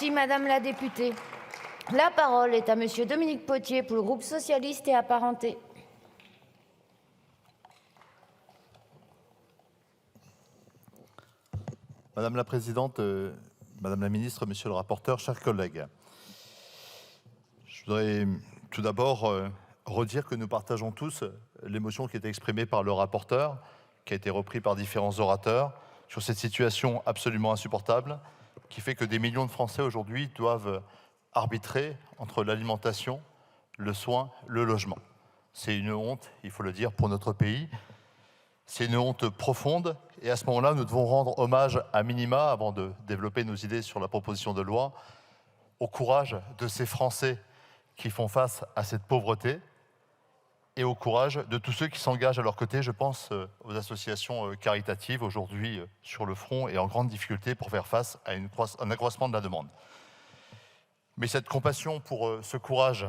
Merci, Madame la députée. La parole est à Monsieur Dominique Potier pour le groupe socialiste et apparenté. Madame la présidente, Madame la ministre, monsieur le rapporteur, chers collègues. Je voudrais tout d'abord redire que nous partageons tous l'émotion qui a été exprimée par le rapporteur, qui a été repris par différents orateurs, sur cette situation absolument insupportable, qui fait que des millions de Français aujourd'hui doivent arbitrer entre l'alimentation, le soin, le logement. C'est une honte, il faut le dire, pour notre pays. C'est une honte profonde et à ce moment-là, nous devons rendre hommage à minima, avant de développer nos idées sur la proposition de loi, au courage de ces Français qui font face à cette pauvreté et au courage de tous ceux qui s'engagent à leur côté. Je pense aux associations caritatives aujourd'hui sur le front et en grande difficulté pour faire face à un accroissement de la demande. Mais cette compassion pour ce courage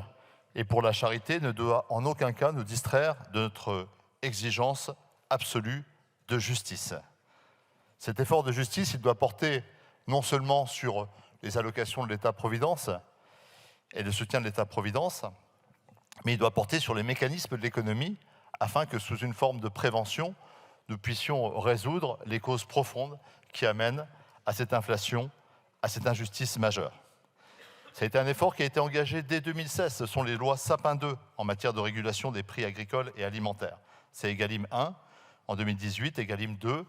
et pour la charité ne doit en aucun cas nous distraire de notre exigence absolue de justice. Cet effort de justice, il doit porter non seulement sur les allocations de l'État-providence et le soutien de l'État-providence, mais il doit porter sur les mécanismes de l'économie afin que, sous une forme de prévention, nous puissions résoudre les causes profondes qui amènent à cette inflation, à cette injustice majeure. Ça a été un effort qui a été engagé dès 2016. Ce sont les lois Sapin II en matière de régulation des prix agricoles et alimentaires. C'est Egalim 1 en 2018, Egalim 2,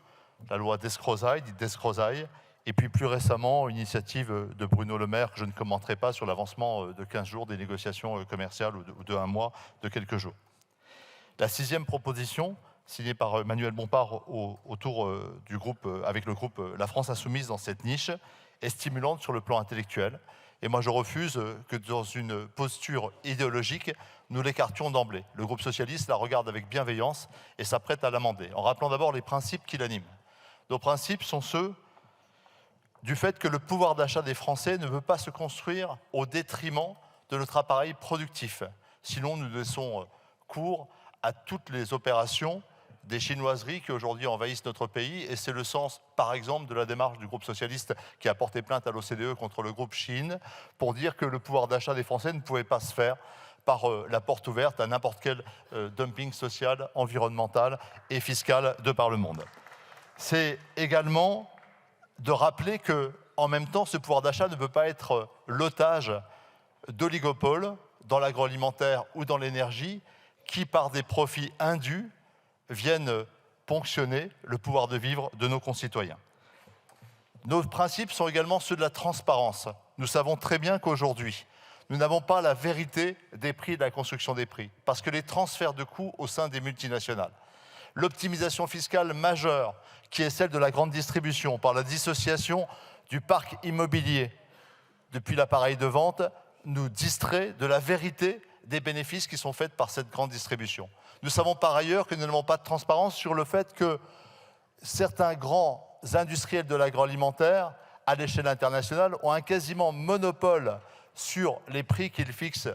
la loi d'Escrozaille, dite d'Escrozaille, et puis plus récemment, une initiative de Bruno Le Maire, que je ne commenterai pas, sur l'avancement de 15 jours des négociations commerciales ou de 1 mois, de quelques jours. La 6e proposition, signée par Manuel Bompard autour du groupe, avec le groupe La France Insoumise dans cette niche, est stimulante sur le plan intellectuel. Et moi, je refuse que dans une posture idéologique, nous l'écartions d'emblée. Le groupe socialiste la regarde avec bienveillance et s'apprête à l'amender, en rappelant d'abord les principes qui l'animent. Nos principes sont ceux du fait que le pouvoir d'achat des Français ne veut pas se construire au détriment de notre appareil productif. Sinon, nous laissons cours à toutes les opérations des chinoiseries qui aujourd'hui envahissent notre pays. Et c'est le sens, par exemple, de la démarche du groupe socialiste qui a porté plainte à l'OCDE contre le groupe Chine pour dire que le pouvoir d'achat des Français ne pouvait pas se faire par la porte ouverte à n'importe quel dumping social, environnemental et fiscal de par le monde. C'est également de rappeler que, en même temps, ce pouvoir d'achat ne peut pas être l'otage d'oligopoles dans l'agroalimentaire ou dans l'énergie qui, par des profits indus, viennent ponctionner le pouvoir de vivre de nos concitoyens. Nos principes sont également ceux de la transparence. Nous savons très bien qu'aujourd'hui, nous n'avons pas la vérité des prix et de la construction des prix, parce que les transferts de coûts au sein des multinationales, l'optimisation fiscale majeure, qui est celle de la grande distribution, par la dissociation du parc immobilier depuis l'appareil de vente, nous distrait de la vérité des bénéfices qui sont faits par cette grande distribution. Nous savons par ailleurs que nous n'avons pas de transparence sur le fait que certains grands industriels de l'agroalimentaire, à l'échelle internationale, ont un quasiment monopole sur les prix qu'ils fixent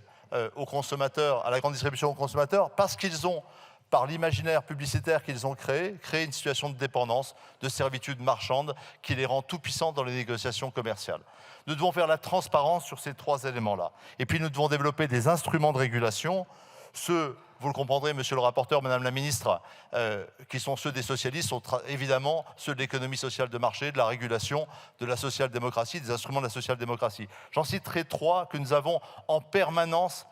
aux consommateurs, à la grande distribution aux consommateurs, parce qu'ils ont, par l'imaginaire publicitaire qu'ils ont créé une situation de dépendance, de servitude marchande qui les rend tout puissants dans les négociations commerciales. Nous devons faire la transparence sur ces 3 éléments-là. Et puis nous devons développer des instruments de régulation, ceux, vous le comprendrez, monsieur le rapporteur, madame la ministre, qui sont ceux des socialistes, sont évidemment ceux de l'économie sociale de marché, de la régulation, de la social-démocratie, des instruments de la social-démocratie. J'en citerai 3 que nous avons en permanence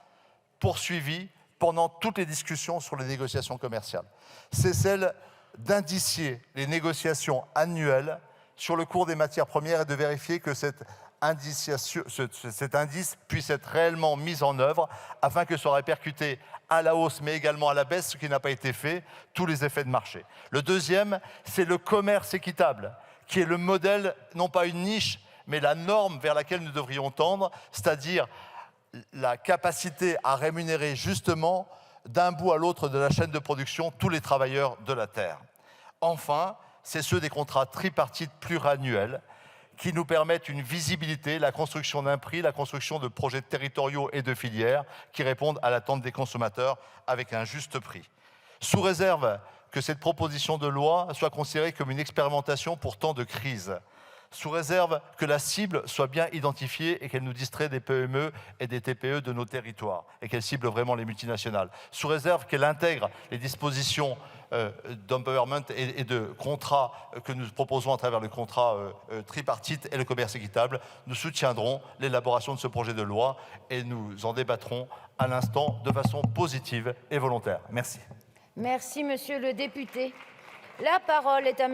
poursuivis pendant toutes les discussions sur les négociations commerciales. C'est celle d'indicier les négociations annuelles sur le cours des matières premières et de vérifier que cet indice puisse être réellement mis en œuvre afin que soit répercuté à la hausse mais également à la baisse, ce qui n'a pas été fait, tous les effets de marché. Le deuxième, c'est le commerce équitable, qui est le modèle, non pas une niche, mais la norme vers laquelle nous devrions tendre, c'est-à-dire la capacité à rémunérer justement d'un bout à l'autre de la chaîne de production tous les travailleurs de la terre. Enfin, c'est ceux des contrats tripartites pluriannuels qui nous permettent une visibilité, la construction d'un prix, la construction de projets territoriaux et de filières qui répondent à l'attente des consommateurs avec un juste prix. Sous réserve que cette proposition de loi soit considérée comme une expérimentation pour temps de crise. sous réserve que la cible soit bien identifiée et qu'elle nous distrait des PME et des TPE de nos territoires et qu'elle cible vraiment les multinationales, sous réserve qu'elle intègre les dispositions d'empowerment et de contrats que nous proposons à travers le contrat tripartite et le commerce équitable. Nous soutiendrons l'élaboration de ce projet de loi et nous en débattrons à l'instant de façon positive et volontaire. Merci. Merci, monsieur le député. La parole est à